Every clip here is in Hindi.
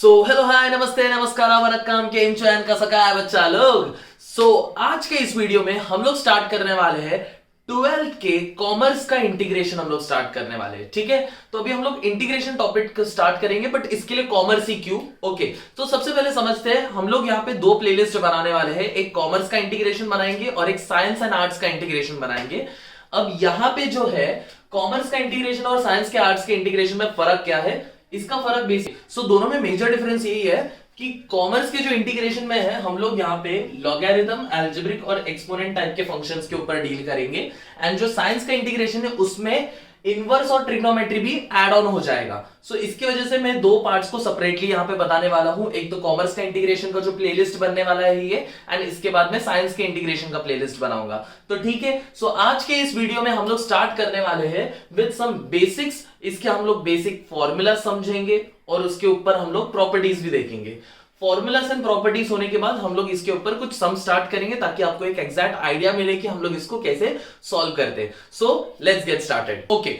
हेलो हाय नमस्ते नमस्कार वनक्कम केम चैन का सका है बच्चा लोग। आज के इस वीडियो में हम लोग स्टार्ट करने वाले हैं 12th के कॉमर्स का इंटीग्रेशन हम लोग स्टार्ट करने वाले हैं। ठीक है, तो अभी हम लोग इंटीग्रेशन टॉपिक स्टार्ट करेंगे, बट इसके लिए कॉमर्स ही क्यों। ओके, तो सबसे पहले समझते हैं, हम लोग यहाँ पे दो प्लेलिस्ट बनाने वाले हैं, एक कॉमर्स का इंटीग्रेशन बनाएंगे और एक साइंस एंड आर्ट्स का इंटीग्रेशन बनाएंगे। अब यहाँ पे जो है कॉमर्स का इंटीग्रेशन और साइंस के आर्ट्स के इंटीग्रेशन में फर्क क्या है, इसका फर्क बेसिक दोनों में मेजर डिफरेंस यही है कि कॉमर्स के जो इंटीग्रेशन में है हम लोग यहाँ पे लॉगरिथम, अलजेब्रिक और एक्सपोनेंट टाइप के फंक्शंस के ऊपर डील करेंगे, एंड जो साइंस का इंटीग्रेशन है उसमें इनवर्स और ट्रिग्नोमेट्री भी ऐड ऑन हो जाएगा। इसकी वजह से मैं दो पार्ट्स को सेपरेटली यहाँ पे बताने वाला हूं। एक तो कॉमर्स का इंटीग्रेशन का जो प्लेलिस्ट बनने वाला है ये, एंड इसके बाद में साइंस के इंटीग्रेशन का प्लेलिस्ट बनाऊंगा। तो ठीक है, आज के इस वीडियो में हम लोग स्टार्ट करने वाले हैं विद सम बेसिक्स। इसके हम लोग बेसिक फॉर्मूला समझेंगे और उसके ऊपर हम लोग प्रॉपर्टीज भी देखेंगे। फॉर्मूलास एंड प्रॉपर्टीज होने के बाद हम लोग इसके ऊपर कुछ सम स्टार्ट करेंगे ताकि आपको एक एग्जैक्ट आइडिया मिले कि हम लोग इसको कैसे सॉल्व करते हैं। Let's get started. ओके,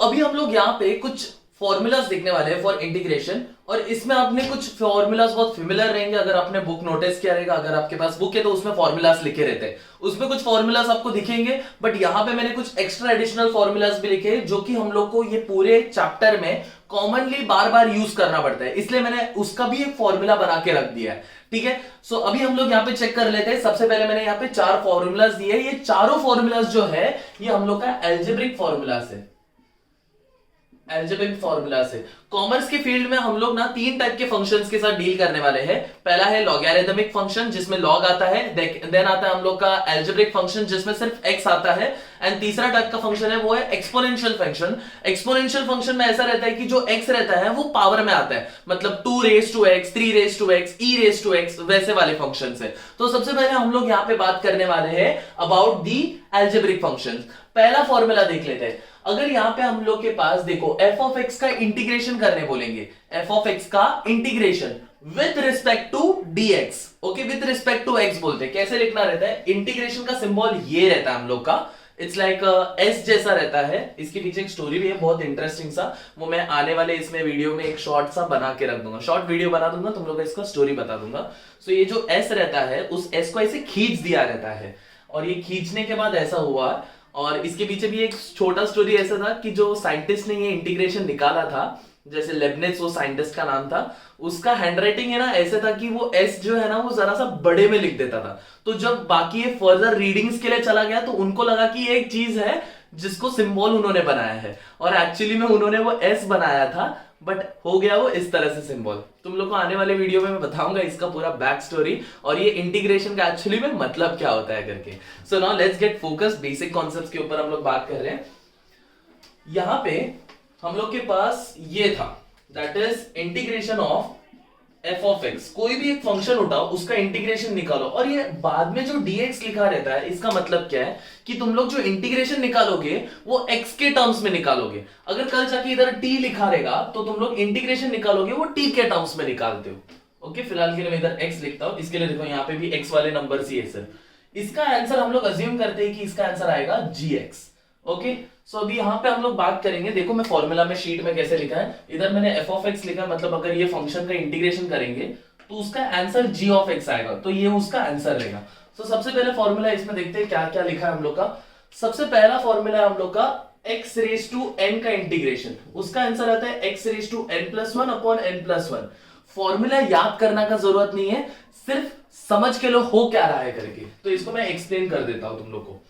अभी हम लोग यहाँ पे कुछ फॉर्मूलाज देखने वाले हैं फॉर इंटीग्रेशन, और इसमें आपने कुछ फॉर्मूलाज बहुत फेमिलियर रहेंगे। अगर आपने बुक नोटिस किया रहेगा, अगर आपके पास बुक है तो उसमें फॉर्मूलाज लिखे रहते हैं, उसमें कुछ फॉर्मूलाज आपको दिखेंगे, बट यहाँ पे मैंने कुछ एक्स्ट्रा एडिशनल फॉर्मूलाज भी लिखे हैं जो कि हम लोग को ये पूरे चैप्टर में कॉमनली बार बार यूज करना पड़ता है, इसलिए मैंने उसका भी एक फॉर्मूला बना के रख दिया है। ठीक है, अभी हम लोग यहाँ पे चेक कर लेते हैं। सबसे पहले मैंने यहाँ पे 4 फॉर्मूलाज दिए। ये चारों फॉर्मूलाज जो है ये हम लोग का अलजेब्रिक फॉर्मूलाज है। अलजेब्रिक फॉर्मूला से कॉमर्स के फील्ड में हम लोग ना 3 टाइप के फंक्शंस के साथ डील करने वाले हैं। पहला है लॉगरिथमिक फंक्शन जिसमें लॉग आता है, देन आता है हम लोग का अलजेब्रिक फंक्शन जिसमें सिर्फ x आता है, एंड तीसरा टाइप का फंक्शन है वो है एक्सपोनेंशियल फंक्शन। एक्सपोनेंशियल फंक्शन में ऐसा रहता है कि जो x रहता है वो पावर में आता है, मतलब 2 raise to x, 3 raise to x, e raise to x, वैसे वाले फंक्शन है। तो सबसे पहले हम लोग यहाँ पे बात करने वाले हैं अबाउट दी अलजेब्रिक फंक्शन। पहला फॉर्मूला देख लेते हैं। अगर यहाँ पे हम लोग के पास देखो f ऑफ x का इंटीग्रेशन करने बोलेंगे, f ऑफ x का integration with respect to dx। Okay, with respect to x बोलते हैं। कैसे लिखना रहता है, इंटीग्रेशन का सिंबल ये रहता है हम लोग का, इट्स लाइक S जैसा रहता है। इसके पीछे एक स्टोरी भी है बहुत इंटरेस्टिंग सा, वो मैं आने वाले इसमें वीडियो में एक शॉर्ट सा बना के रख दूंगा, शॉर्ट वीडियो बना दूंगा, तुम लोग इसका स्टोरी बता दूंगा। ये जो S रहता है उस S को ऐसे खींच दिया रहता है, और ये खींचने के बाद ऐसा हुआ। और इसके पीछे भी एक छोटा स्टोरी ऐसा था कि जो साइंटिस्ट ने ये इंटीग्रेशन निकाला था, जैसे लेबनिज वो साइंटिस्ट का नाम था, उसका हैंडराइटिंग है ना ऐसे था कि वो एस जो है ना वो जरा सा बड़े में लिख देता था। तो जब बाकी ये फर्दर रीडिंग्स के लिए चला गया तो उनको लगा कि ये एक चीज है जिसको सिंबल उन्होंने बनाया है, और एक्चुअली में उन्होंने वो एस बनाया था, बट हो गया वो इस तरह से सिंबल। तुम लोग को आने वाले वीडियो में मैं बताऊंगा इसका पूरा बैक स्टोरी और ये इंटीग्रेशन का एक्चुअली में मतलब क्या होता है करके। Now let's get focus. Basic concepts के ऊपर हम लोग बात कर रहे हैं। यहां पे हम लोग के पास ये था, that is integration of f of x। कोई भी एक फंक्शन उठाओ उसका इंटीग्रेशन निकालो, और ये बाद में जो dx लिखा रहता है इसका मतलब क्या है कि तुम लोग जो इंटीग्रेशन निकालोगे वो x के टर्म्स में निकालोगे। अगर कल जाके इधर t लिखा रहेगा तो तुम लोग इंटीग्रेशन निकालोगे वो t के टर्म्स में निकालते हो। ओके, फिलहाल के लिए मैं इधर x लिखता हूं, इसके लिए देखो यहाँ पे भी x वाले नंबर ही है सर। इसका आंसर हम लोग अज्यूम करते हैं कि इसका आंसर आएगा gx। ओके, अभी यहाँ पे हम लोग बात करेंगे। देखो मैं फॉर्मूला में शीट में कैसे लिखा है, इधर मैंने f ऑफ x लिखा है, मतलब अगर ये फंक्शन का इंटीग्रेशन करेंगे तो उसका आंसर g ऑफ x आएगा, तो ये उसका आंसर रहेगा। सबसे पहले फॉर्मूला इसमें देखते हैं क्या क्या लिखा है हम लोग का। सबसे पहला फॉर्मूला है हम लोग का x रेज टू n का इंटीग्रेशन, उसका आंसर आता है x raise to n+1 upon n+1। Formula याद करना का जरूरत नहीं है, सिर्फ समझ के लो हो क्या रहा है करके। तो इसको मैं एक्सप्लेन कर देता हूं तुम लोग को।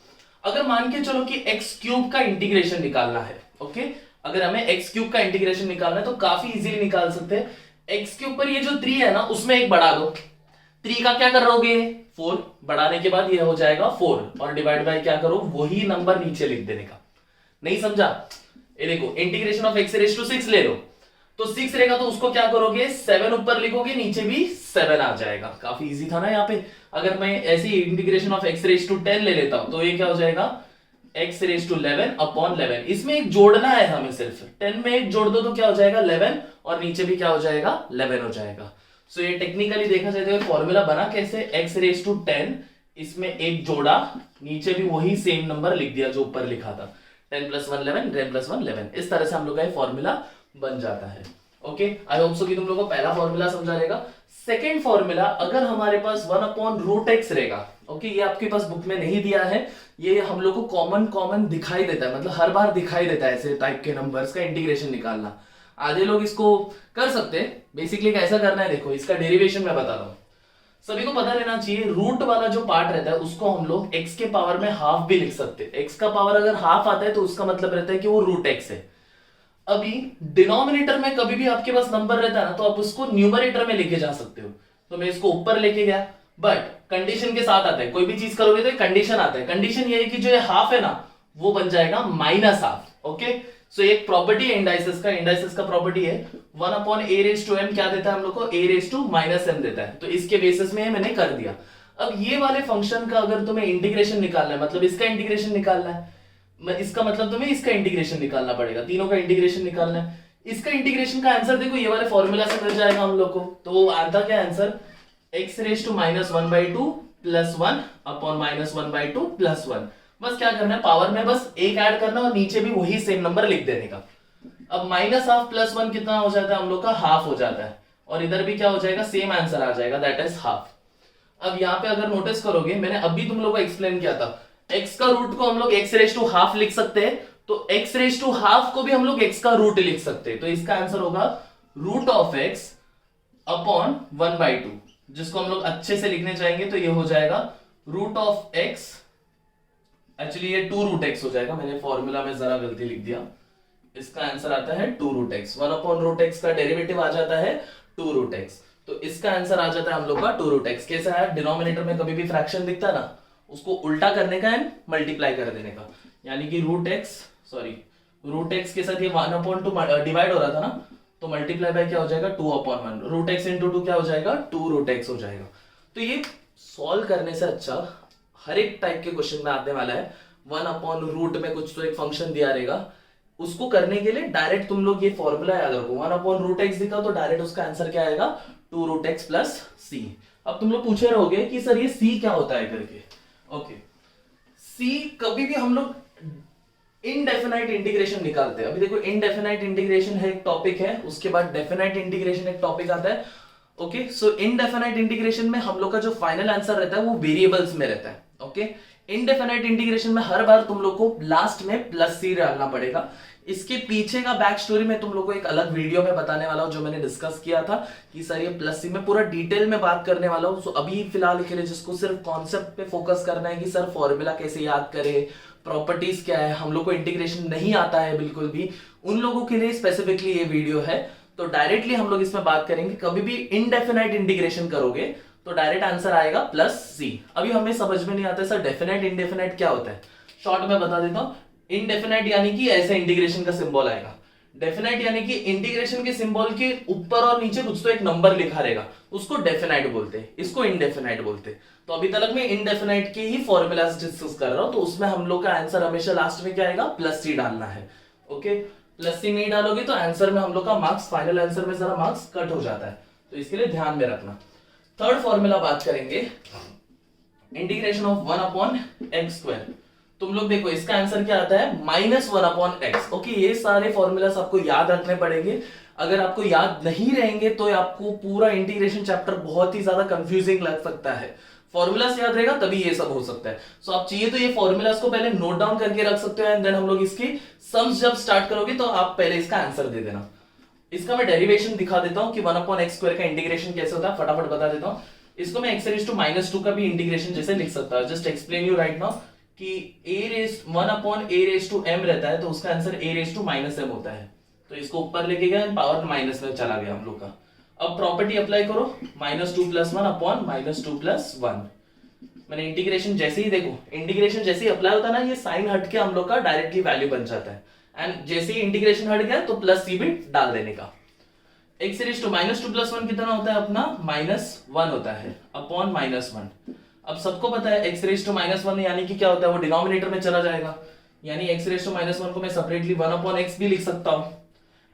अगर मान के चलो कि x क्यूब का इंटीग्रेशन निकालना है, ओके, अगर हमें x क्यूब का इंटीग्रेशन निकालना है तो काफी इजीली निकाल सकते हैं। x के ऊपर ये जो 3 है ना उसमें एक बढ़ा दो, 3 का क्या करोगे 4, बढ़ाने के बाद ये हो जाएगा 4, और डिवाइड बाय क्या करो वही नंबर नीचे लिख देने का। नहीं समझा, ये देखो integration of x raise to 6 ले लो, तो 6 रहेगा तो उसको क्या करोगे 7 ऊपर लिखोगे, नीचे भी 7 आ जाएगा। काफी इजी था ना यहाँ पे। अगर मैं ऐसी integration of x raise to 10 ले लेता हूं तो ये क्या हो जाएगा x रेज टू 11 अपॉन 11। इसमें एक जोड़ना है हमें, सिर्फ 10 में एक जोड़ दो तो क्या हो जाएगा 11, और नीचे भी क्या हो जाएगा 11 हो जाएगा। ये टेक्निकली देखा जाए तो फॉर्मूला बना कैसे, x रेज टू 10, इसमें एक जोड़ा, नीचे भी वही सेम नंबर लिख दिया जो ऊपर लिखा था, 10+1 11, 10+1 11। इस तरह से हम लोग का फॉर्मूला बन जाता है। ओके, आई होप सो कि तुम लोगों को पहला फॉर्मूला समझा रहेगा। सेकेंड फॉर्मूला, अगर हमारे पास 1/√x रहेगा, ओके, ये आपके पास बुक में नहीं दिया है, ये हम लोग को कॉमन दिखाई देता है, मतलब हर बार दिखाई देता है ऐसे टाइप के नंबर्स का इंटीग्रेशन निकालना। आधे लोग इसको कर सकते हैं। बेसिकली कैसा करना है देखो, इसका डेरिवेशन मैं बताता हूँ। सभी को पता रहना चाहिए, रूट वाला जो पार्ट रहता है उसको हम लोग x के पावर में हाफ भी लिख सकते हैं। x का पावर अगर हाफ आता है तो उसका मतलब रहता है कि वो √x है। अभी डिनोमिनेटर में कभी भी आपके पास नंबर रहता है ना, तो आप उसको न्यूमरेटर में लेके जा सकते हो। तो मैं इसको ऊपर लेके गया, बट कंडीशन के साथ आता है। कोई भी चीज करोगे तो कंडीशन आता है। कंडीशन ये है कि जो ये हाफ है ना, वो बन जाएगा -हाफ। ओके, सो एक प्रॉपर्टी है इंडाइसिस का प्रॉपर्टी है 1/a⁻m क्या देता है हम लोग को, a⁻−m देता है। तो इसके बेसिस में मैंने कर दिया। अब ये वाले फंक्शन का अगर तुम्हें इंटीग्रेशन निकालना है, मतलब इसका इंटीग्रेशन निकालना है, इसका मतलब तुम्हें इसका इंटीग्रेशन निकालना पड़ेगा, तीनों का इंटीग्रेशन निकालना है। इसका इंटीग्रेशन का आंसर देखो ये वाले फॉर्मूला से मिल जाएगा हम लोग को। तो वो आता क्या आंसर, x⁻²² + 1/−1/2 + 1। बस क्या करना है, पावर में बस एक ऐड करना और नीचे भी वही सेम नंबर लिख देने का। अब -हाफ + 1 कितना हो जाता है हम लोग का, हाफ हो जाता है। और इधर भी क्या हो जाएगा, सेम आंसर आ जाएगा, दैट इज हाफ। अब यहाँ पे अगर नोटिस करोगे, मैंने अभी तुम लोग को एक्सप्लेन किया था, x का रूट को हम लोग x⁻½ लिख सकते हैं, तो x⁻½ को भी हम लोग x का रूट लिख सकते हैं। तो इसका आंसर होगा √(x/1/2), जिसको हम लोग अच्छे से लिखने चाहेंगे तो ये हो जाएगा √(x), एक्चुअली ये 2√x हो जाएगा, मैंने फॉर्मूला में जरा गलती लिख दिया। इसका आंसर आता है 2√x। 1/√x का डेरिवेटिव आ जाता है 2√x। तो इसका आंसर आ जाता है हम लोग का 2√x। कैसा है, डिनोमिनेटर में कभी भी फ्रैक्शन दिखता है ना, उसको उल्टा करने का एंड मल्टीप्लाई कर देने का, यानी कि √x के साथ ये 1/2 डिवाइड हो रहा था ना, तो मल्टीप्लाई बाय क्या हो जाएगा, 2/1। √x × 2 क्या हो जाएगा, 2√x हो जाएगा। तो ये सॉल्व करने से अच्छा हर एक टाइप के क्वेश्चन में आने वाला है। 1/√, में कुछ तो एक फंक्शन दिया रहेगा, उसको करने के लिए डायरेक्ट तुम लोग ये फॉर्मूला याद रखो। 1/√x दिखा तो डायरेक्ट उसका आंसर क्या आएगा, 2√x + c। अब तुम लोग पूछे रहोगे कि सर ये c क्या होता है करके। ओके, c कभी भी हम लोग इनडेफिनाइट इंटीग्रेशन निकालते हैं। अभी देखो, इनडेफिनाइट इंटीग्रेशन है एक टॉपिक है, उसके बाद डेफिनाइट इंटीग्रेशन एक टॉपिक आता है। ओके, सो इनडेफिनाइट इंटीग्रेशन में हम लोग का जो फाइनल आंसर रहता है वो वेरिएबल्स में रहता है। ओके, इनडेफिनाइट इंटीग्रेशन में हर बार तुम लोग को लास्ट में +c डालना पड़ेगा। इसके पीछे का बैक स्टोरी में तुम लोग को एक अलग वीडियो में बताने वाला हूं, जो मैंने डिस्कस किया था कि सर ये +c में पूरा डिटेल में बात करने वाला हूं। सो अभी फिलहाल के लिए जिसको सिर्फ कॉन्सेप्ट पे फोकस करना है कि सर फॉर्मूला कैसे याद करें, प्रॉपर्टीज क्या है, हम लोग को इंटीग्रेशन नहीं आता है बिल्कुल भी, उन लोगों के लिए स्पेसिफिकली ये वीडियो है। तो डायरेक्टली हम लोग इसमें बात करेंगे, कभी भी इनडेफिनाइट इंटीग्रेशन करोगे तो डायरेक्ट आंसर आएगा +c। अभी हमें समझ में नहीं आता सर डेफिनाइट इंडेफिनाइट क्या होता है, शॉर्ट में बता देता हूं। इनडेफिनाइट यानी कि ऐसे इंटीग्रेशन का सिंबल आएगा, डेफिनाइट यानी कि इंटीग्रेशन के सिंबल के ऊपर और नीचे कुछ तो एक नंबर लिखा रहेगा, उसको डेफिनाइट बोलते हैं, इसको इनडेफिनाइट बोलते हैं। तो अभी तक मैं इनडेफिनाइट के ही फॉर्मूलाज डिस्कस कर रहा हूं, तो उसमें हम लोग का आंसर हमेशा लास्ट में क्या आएगा, +c डालना है। ओके, +c नहीं डालोगे तो आंसर में हम लोग का मार्क्स, फाइनल आंसर में जरा मार्क्स कट हो जाता है, तो इसके लिए ध्यान में रखना। थर्ड फॉर्मूला बात करेंगे, इंटीग्रेशन ऑफ 1/x²। तुम लोग देखो इसका आंसर क्या आता है, -1/x। ओके, ये सारे फॉर्मूलास आपको याद रखने पड़ेंगे। अगर आपको याद नहीं रहेंगे तो आपको पूरा इंटीग्रेशन चैप्टर बहुत ही ज्यादा कंफ्यूजिंग लग सकता है। फॉर्मूला से याद रहेगा तभी ये सब हो सकता है। सो आप चाहिए तो ये फॉर्मूलास को पहले नोट डाउन करके रख सकते हो, एंड देन हम लोग इसकी सम्स जब स्टार्ट करोगे तो आप पहले इसका आंसर दे देना। इसका मैं डेरिवेशन दिखा देता हूं कि 1/x² का इंटीग्रेशन कैसे होता है, फटाफट बता देता हूं। इसको मैं x⁻² का भी इंटीग्रेशन जैसे लिख सकता हूं। Just explain you right now कि 1/a⁻m रहता है, तो उसका आंसर a⁻−m होता है। तो इसको ऊपर लेके गया, पावर माइनस में चला गया हम लोग का। अब प्रॉपर्टी अप्लाई करो, -2 + 1/-2 + 1। मैंने इंटीग्रेशन जैसे ही देखो, इंटीग्रेशन जैसे ही अप्लाई होता है ना, ये साइन हट के हम लोग का डायरेक्टली वैल्यू बन जाता है, एंड जैसे ही इंटीग्रेशन हट गया तो +c भी डाल देने का। x⁻² + 1 कितना होता है अपना, -1 होता है अपॉन -1। अब सबको पता है x⁻1 यानी कि क्या होता है, वो डिनोमिनेटर में चला जाएगा, यानी x⁻1 को मैं सेपरेटली 1/x भी लिख सकता हूं,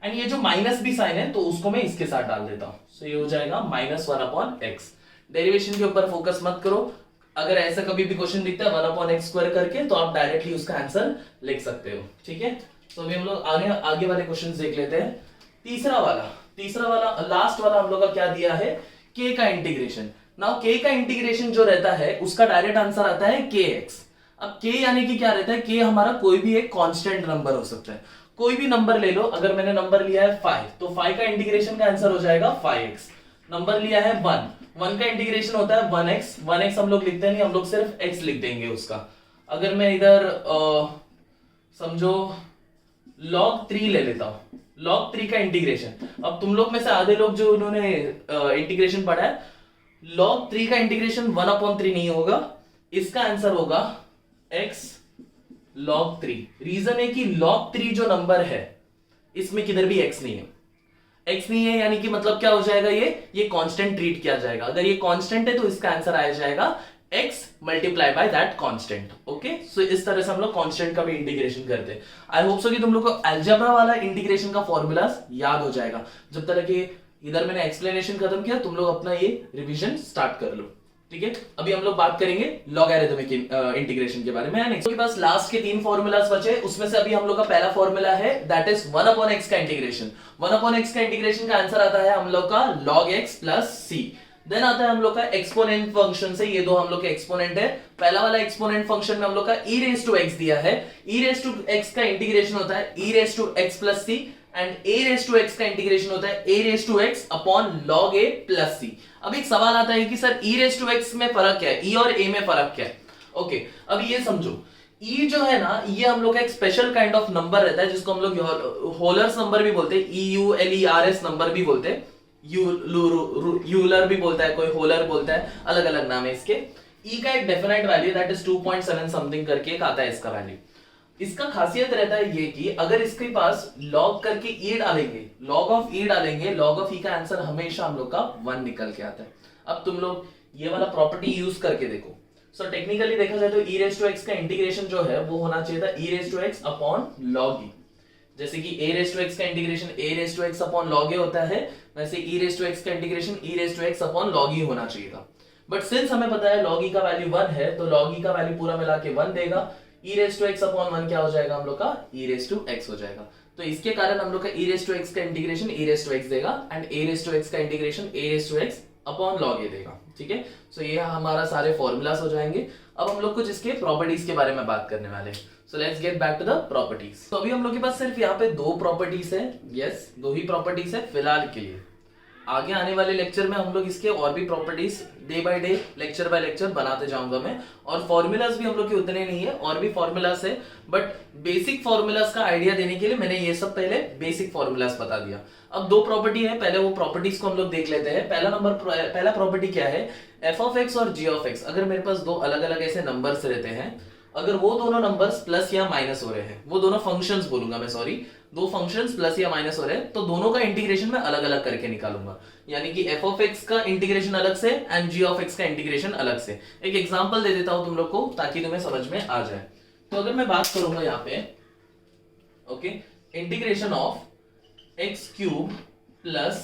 एंड ये जो माइनस भी साइन है तो उसको मैं इसके साथ डाल देता हूं। सो ये हो जाएगा -1/x। डेरिवेशन के ऊपर फोकस मत करो, अगर ऐसा कभी भी क्वेश्चन दिखता है 1/x² करके तो आप डायरेक्टली उसका आंसर लिख सकते हो। ठीक है, तो अभी हम लोग आगे वाले क्वेश्चन देख लेते हैं। तीसरा वाला, तीसरा वाला लास्ट वाला हम लोग का क्या दिया है, k का इंटीग्रेशन। नाउ k का इंटीग्रेशन जो रहता है उसका डायरेक्ट आंसर आता है kx। अब k यानी कि क्या रहता है, k हमारा कोई भी एक कांस्टेंट नंबर हो सकता है, कोई भी नंबर ले लो। अगर मैंने नंबर लिया है 5 तो 5 का इंटीग्रेशन का आंसर हो जाएगा 5x। नंबर लिया है 1 का इंटीग्रेशन होता है 1x हम लोग लिखते नहीं, हम लोग सिर्फ x लिख देंगे उसका। अगर मैं इधर समझो log 3 ले लेता हूं, log 3 का इंटीग्रेशन, अब तुम लोग में से आधे लोग जो उन्होंने इंटीग्रेशन पढ़ा है, log 3 का इंटीग्रेशन 1/3 नहीं होगा, इसका आंसर होगा x log 3। रीजन है कि log 3 जो नंबर है इसमें किधर भी x नहीं है, x नहीं है यानी कि मतलब क्या हो जाएगा, ये कांस्टेंट ट्रीट किया जाएगा। अगर ये कांस्टेंट है तो इसका आंसर आया जाएगा x multiply by that constant. Okay, so इस तरह से हम लोग कांस्टेंट का भी इंटीग्रेशन करते हैं। आई होप सो कि तुम लोग को अलजेब्रा वाला इंटीग्रेशन का फॉर्मूला याद हो जाएगा। जब तक कि इधर मैंने एक्सप्लेनेशन खत्म किया, तुम लोग अपना ये रिवीजन स्टार्ट कर लो। ठीक है, अभी हम लोग बात करेंगे लॉगरिथमिक इंटीग्रेशन के बारे में। नेक्स्ट के पास लास्ट के 3 फॉर्मूलास बचे, उसमें से अभी हम लोग का पहला फॉर्मूला है दैट इज 1/x का इंटीग्रेशन। 1/x का इंटीग्रेशन का आंसर आता है हम लोग का log x plus c। Then आता है हम लोग का एक्सपोनेंट फंक्शन से, ये दो हम लोग के एक्सपोनेंट है। पहला वाला एक्सपोनेंट फंक्शन में हम लोग का e रेज टू x दिया है, e रेज टू x का इंटीग्रेशन होता है e raise to x plus c, and a raise to x का इंटीग्रेशन होता है a raise to x upon log a plus c। अब एक सवाल आता है कि sir e raise to x में फर्क क्या है, e और a में फर्क क्या है। ओके, अब ये समझो, e जो है ना, ये हम लोग का एक स्पेशल काइंड ऑफ नंबर रहता है जिसको हम लोग होलर्स नंबर भी बोलते हैं, EULERS नंबर भी बोलते हैं, यूलर भी बोलता है कोई, होलर बोलता है, अलग अलग नाम है इसके। e का एक definite value that is 2.7 something करके एक आता है इसका वैल्यू। इसका खासियत रहता है ये कि अगर इसके पास log करके e डालेंगे, log ऑफ e डालेंगे, log ऑफ e का आंसर हमेशा हम लोग का 1 निकल के आता है। अब तुम लोग ये वाला प्रॉपर्टी यूज करके देखो। सो टेक्निकली देखा जाए तो e रेज टू x का इंटीग्रेशन जो है वो होना चाहिए था e raise to x upon log e। जैसे कि a रेज टू x का integration a raise to x upon log a होता है, वैसे e रेज टू x का integration e raise to x upon log e होना चाहिए था। बट सिंस हमें पता है log e का वैल्यू 1 है, तो log e का वैल्यू पूरा मिला के 1 देगा, e raise to x upon 1 क्या हो जाएगा हम लोग का, e रेज टू x हो जाएगा। तो इसके कारण हम लोग का e रेज टू x का integration e raise to x देगा, and a raise to x का integration a raise to x upon log a देगा। ठीक है, सो ये हमारा सारे फॉर्मूलास हो जाएंगे। अब हम लोग कुछ इसके प्रॉपर्टीज के बारे में बात करने वाले हैं। So let's get back to the properties. तो अभी हम लोग के पास सिर्फ यहाँ पे 2 प्रॉपर्टीज है, यस 2 ही प्रॉपर्टीज है फिलहाल के लिए। आगे आने वाले लेक्चर में हम लोग इसके और भी properties day by day, lecture by lecture बनाते जाऊंगा मैं। और फॉर्मूलाज भी हम लोग के उतने नहीं है, और भी फॉर्मूलाज है, बट बेसिक फॉर्मूलाज का आइडिया देने के लिए मैंने ये सब पहले बेसिक फॉर्मूलाज बता दिया। अब 2 प्रॉपर्टी है, पहले वो प्रॉपर्टीज को हम लोग देख लेते हैं। पहला प्रॉपर्टी क्या है, f ऑफ x और g ऑफ x। अगर मेरे पास 2 अलग अलग ऐसे नंबर्स रहते हैं, अगर वो दोनों नंबर्स प्लस या माइनस हो रहे हैं, वो दोनों फंक्शंस बोलूंगा मैं, सॉरी, 2 फंक्शंस प्लस या माइनस हो रहे हैं, तो दोनों का इंटीग्रेशन मैं अलग अलग करके निकालूंगा। यानी कि f ऑफ x का इंटीग्रेशन अलग से एंड g ऑफ x का इंटीग्रेशन अलग से। एक एग्जांपल दे देता हूं तुम लोग को ताकि तुम्हें समझ में आ जाए। तो अगर मैं बात करूंगा यहाँ पे, okay, integration of x cube plus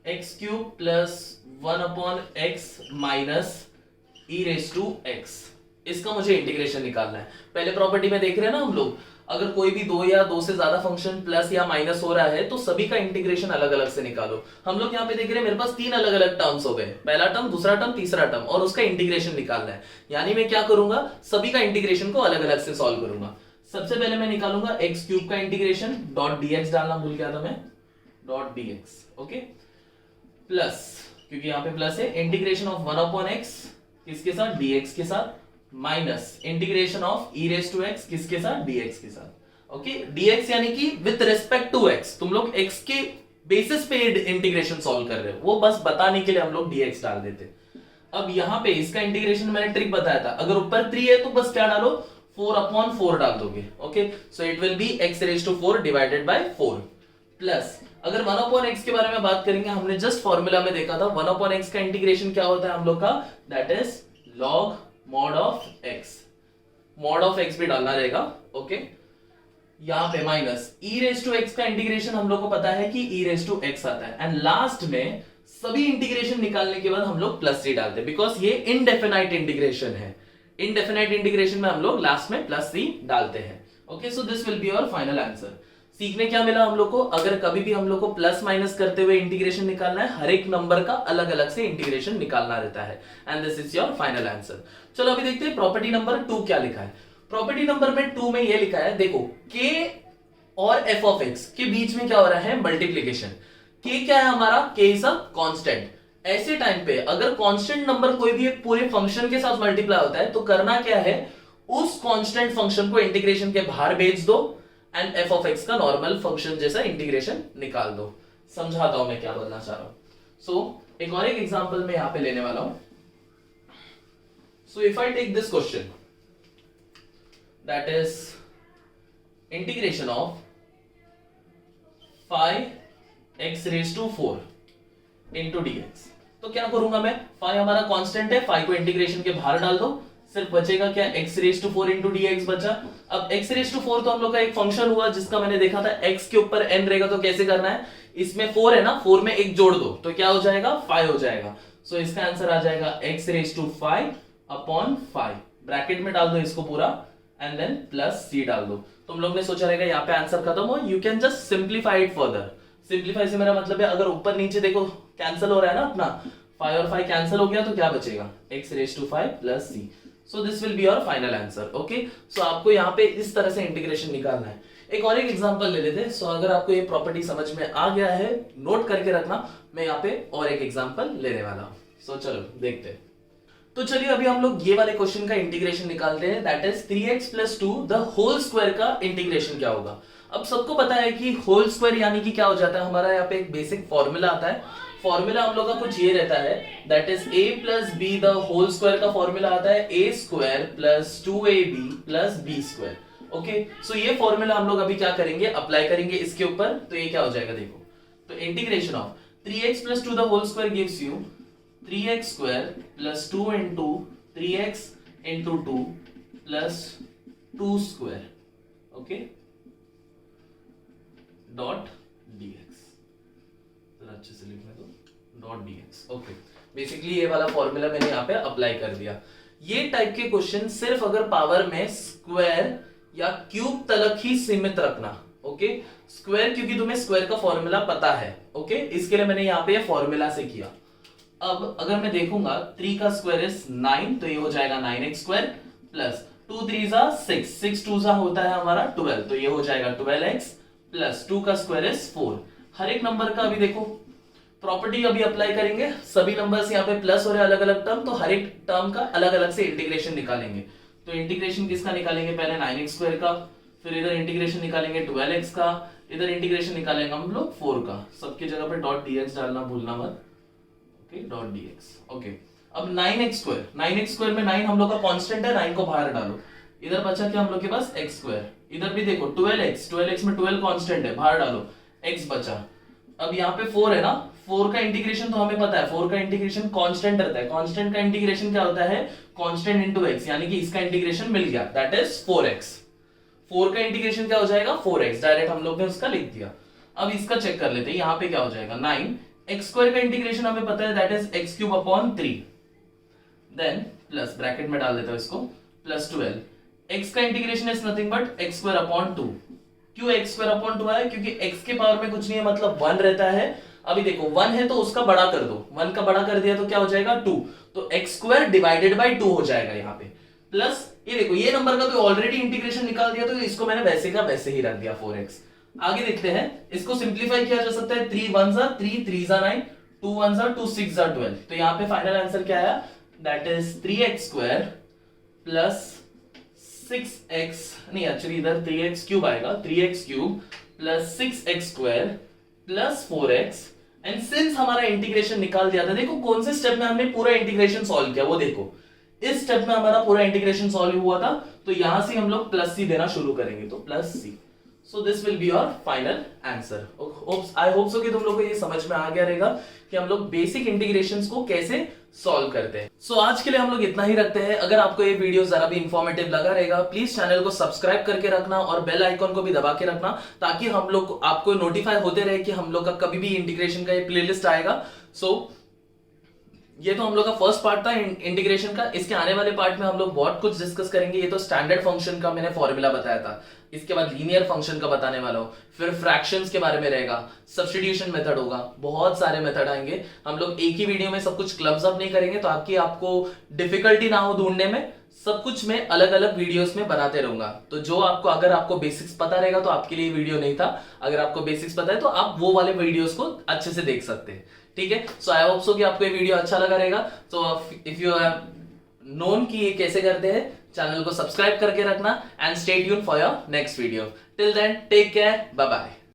x cube plus 1/x minus e raise to x, इसका मुझे इंटीग्रेशन निकालना है। पहले प्रॉपर्टी में देख रहे हैं ना हम लोग, अगर कोई भी 2 या 2 से ज्यादा फंक्शन प्लस या माइनस हो रहा है तो सभी का इंटीग्रेशन अलग अलग से निकालो। हम लोग यहाँ पे देख रहे हैं मेरे पास 3 अलग अलग टर्म्स हो गए, पहला टर्म, दूसरा टर्म, तीसरा टर्म, और उसका इंटीग्रेशन निकालना है। यानी मैं क्या करूंगा, सभी का इंटीग्रेशन को अलग अलग से सॉल्व करूंगा। सबसे पहले मैं निकालूंगा x क्यूब का इंटीग्रेशन, डॉट dx डालना भूल गया था मैं, डॉट dx, ओके, प्लस, क्योंकि यहाँ पे प्लस है, इंटीग्रेशन ऑफ 1/x किसके साथ, dx के साथ, minus integration of e raise to x किसके साथ, dx के साथ। ओके, dx यानी कि विद रिस्पेक्ट टू x, तुम लोग x के बेसिस पे इंटीग्रेशन सॉल्व कर रहे हो, वो बस बताने के लिए हम लोग dx डाल देते। अब यहाँ पे इसका इंटीग्रेशन मैंने ट्रिक बताया था, अगर ऊपर 3 है तो बस क्या डालो, 4/4 डाल दोगे। Okay, so it will be x raise to 4 divided by 4, plus अगर 1/x के बारे में बात करेंगे, हमने जस्ट फॉर्मूला में देखा था 1/x का इंटीग्रेशन क्या होता है हम लोग का, that is log mod of x, mod of x भी डालना रहेगा। ओके, यहाँ पे minus e raise to x का इंटीग्रेशन हम लोग को पता है कि e रेज टू x आता है, एंड लास्ट में सभी इंटीग्रेशन निकालने के बाद हम लोग प्लस c डालते हैं, बिकॉज ये इनडेफिनाइट इंटीग्रेशन है। इनडेफिनाइट इंटीग्रेशन में हम लोग लास्ट में प्लस c डालते हैं। Okay, so this will be your final answer. सीखने क्या मिला हम लोग को, अगर कभी भी हम लोग को प्लस माइनस करते हुए इंटीग्रेशन निकालना है, हर एक नंबर का अलग अलग से इंटीग्रेशन निकालना रहता है। And this is your final answer. चलो अभी देखते हैं प्रॉपर्टी नंबर 2 क्या लिखा है। प्रॉपर्टी नंबर में 2 में ये लिखा है, देखो k और f ऑफ x के बीच में क्या हो रहा है, मल्टीप्लीकेशन। k क्या है हमारा, k इज अ कांस्टेंट। ऐसे टाइम पे अगर कांस्टेंट नंबर कोई भी एक पूरे फंक्शन के साथ मल्टीप्लाई होता है तो करना क्या है, उस कांस्टेंट फंक्शन को इंटीग्रेशन के बाहर भेज दो एंड f ऑफ x का नॉर्मल फंक्शन जैसा इंटीग्रेशन निकाल दो। समझाता हूं मैं क्या बोलना चाह रहा हूं। सो एक और एक एग्जांपल मैं यहां पे लेने वाला हूं। So if I take this question that is integration of 5x raise to 4 into dx, तो क्या करूंगा मैं, फाइ हमारा कांस्टेंट है, फाइ को इंटीग्रेशन के बाहर डाल दो, सिर्फ बचेगा क्या, x raise to 4 into dx बचा। अब x रेज टू 4 तो हम लोग का एक फंक्शन हुआ जिसका मैंने देखा था x के ऊपर n रहेगा, तो कैसे करना है, इसमें 4 है ना, 4 में एक जोड़ दो तो क्या हो जाएगा, 5 हो जाएगा। सो इसका आंसर आ जाएगा x raise to 5 upon 5, bracket में डाल दो इसको पूरा एंड देन प्लस c डाल दो। तुम लोग ने सोचा रहेगा यहाँ पे आंसर खत्म हो, you can just simplify it further. Simplify से मेरा मतलब है अगर ऊपर नीचे देखो कैंसिल हो रहा है ना अपना, 5 और 5 कैंसिल हो गया तो क्या बचेगा, x raise to 5 plus c। So this will be your final answer. Okay, so आपको यहाँ पे इस तरह से इंटीग्रेशन निकालना है। एक और एक एग्जांपल ले लेते हैं। सो अगर आपको ये प्रॉपर्टी समझ में आ गया है, नोट करके रखना, मैं यहाँ पे और एक एग्जांपल लेने वाला हूँ। सो चलो देखते हैं। तो चलिए अभी हम लोग ये वाले क्वेश्चन का इंटीग्रेशन निकालते हैं, that is 3x plus 2 the whole square का इंटीग्रेशन क्या होगा। अब सबको पता है कि होल स्क्वायर यानी कि क्या हो जाता है, हमारा यहाँ पे एक बेसिक फॉर्मूला आता है। फॉर्मूला हम लोग का कुछ ये रहता है, that is a plus B, the whole square का फॉर्मूला आता है a square plus 2ab plus b square. Okay, so ये फॉर्मूला हम लोग अभी क्या करेंगे, अप्लाई करेंगे इसके ऊपर, तो ये क्या हो जाएगा देखो, तो integration of 3x plus 2 the whole square gives you 3x square plus 2 into 3x into 2 plus 2 square, okay, dot dx। जरा अच्छे से लिखने दो, डॉट dx। ओके, बेसिकली ये वाला फॉर्मूला मैंने यहाँ पे अप्लाई कर दिया। ये टाइप के क्वेश्चन सिर्फ अगर पावर में स्क्वायर या क्यूब तलक ही सीमित रखना। ओके, स्क्वायर क्योंकि तुम्हें स्क्वायर का फॉर्मूला पता है। ओके, इसके लिए मैंने यहाँ पे ये फॉर्मूला से किया। अब अगर मैं देखूंगा 3 का स्क्वायर इज 9, तो ये हो जाएगा 9x स्क्वायर प्लस 2 3 जा 6, 6 2 जा होता है हमारा 12, तो ये हो जाएगा 12x प्लस 2 का स्क्वायर इज 4। हर एक नंबर का अभी देखो प्रॉपर्टी अभी अप्लाई करेंगे, सभी नंबर्स यहाँ पे प्लस हो रहे हैं अलग अलग टर्म, तो हर एक टर्म का अलग अलग से इंटीग्रेशन निकालेंगे। तो इंटीग्रेशन किसका निकालेंगे, पहले 9x स्क्वायर का, फिर इधर इंटीग्रेशन निकालेंगे 12x का, इधर इंटीग्रेशन निकालेंगे हम लोग 4 का। सबकी जगह पे डॉट dx डालना भूलना मत, डॉट dx। ओके, अब 9x स्क्वायर, 9x स्क्वायर में 9 हम लोग का कांस्टेंट है, 9 को बाहर डालो, इधर बचा क्या हम लोग के पास x स्क्वायर, इधर भी देखो 12x, 12x में 12 कांस्टेंट है, बाहर डालो, x बचा। अब यहाँ पे 4 है ना, 4 का इंटीग्रेशन तो हमें पता है, 4 का इंटीग्रेशन कांस्टेंट रहता है। कांस्टेंट का इंटीग्रेशन क्या होता है, कांस्टेंट इनटू x, यानी कि इसका इंटीग्रेशन मिल गया, दैट इज 4x। 4 का इंटीग्रेशन क्या हो जाएगा, 4x, डायरेक्ट हम लोग ने उसका लिख दिया। अब इसका चेक कर लेते हैं, यहाँ पे क्या हो जाएगा 9, x स्क्वायर का इंटीग्रेशन हमें पता है, that is x cube upon 3, then plus bracket में डाल देता हूं इसको, प्लस 12, x का integration is nothing but x square upon 2। क्यों x स्क्वायर अपॉन 2 है, क्योंकि x के पावर में कुछ नहीं है, मतलब 1 रहता है। अभी देखो 1 है तो उसका बड़ा कर दो, 1 का बड़ा कर दिया तो क्या हो जाएगा 2, तो x स्क्वायर डिवाइडेड बाय 2 हो जाएगा यहाँ पे, प्लस ये देखो ये नंबर का तो ऑलरेडी इंटीग्रेशन निकाल दिया, तो इसको मैंने वैसे का वैसे ही रख दिया 4x। आगे देखते हैं, इसको सिंप्लीफाई किया जा सकता है, 3 1 जा 3, 3 जा 9, 2 1 जा 2, 6 जा 12, तो यहाँ पे फाइनल आंसर क्या आया, that is 3x square plus 6x, नहीं एक्चुअली इधर 3x क्यूब आएगा, 3x cube plus 6x square plus 4x। And since हमारा इंटीग्रेशन निकाल दिया था, देखो कौन से स्टेप में हमने पूरा इंटीग्रेशन सॉल्व किया, वो देखो इस स्टेप में हमारा पूरा इंटीग्रेशन सॉल्व हुआ था, तो यहां से हम लोग प्लस c देना शुरू करेंगे, तो plus c। So this will be your final answer. I hope so कि तुम लोग को ये समझ में आ गया रहेगा कि हम लोग बेसिक इंटीग्रेशंस को कैसे सॉल्व करते हैं। सो आज के लिए हम लोग इतना ही रखते हैं। अगर आपको ये वीडियो जरा भी इंफॉर्मेटिव लगा रहेगा, प्लीज चैनल को सब्सक्राइब करके रखना और बेल आइकॉन को भी दबा के रखना, ताकि हम लोग आपको नोटिफाई होते रहे कि हम लोग का कभी भी इंटीग्रेशन का ये प्लेलिस्ट आएगा। सो ये तो हम लोग का फर्स्ट पार्ट था इंटीग्रेशन का। इसके आने वाले पार्ट में हम लोग बहुत कुछ डिस्कस करेंगे। ये तो स्टैंडर्ड फंक्शन का मैंने फॉर्मूला बताया था, इसके बाद लीनियर फंक्शन का बताने वाला हूँ, फिर फ्रैक्शंस के बारे में रहेगा, सब्स्टिट्यूशन मेथड होगा, बहुत सारे मेथड आएंगे। हम लोग एक ही वीडियो में सब कुछ क्लब्स अप नहीं करेंगे तो आपको डिफिकल्टी ना हो ढूंढने में। सब कुछ मैं अलग अलग वीडियोस में बनाते रहूंगा। तो जो आपको, अगर आपको बेसिक्स पता रहेगा तो आपके लिए वीडियो नहीं था, अगर आपको बेसिक्स पता है तो आप वो वाले वीडियोस को अच्छे से देख सकते हैं। ठीक है, सो आई होप सो कि आपको ये वीडियो अच्छा लगा रहेगा। तो इफ यू हैव नोन कि ये कैसे करते हैं, चैनल को सब्सक्राइब करके रखना and stay tune for your next video. Till then take care, bye bye.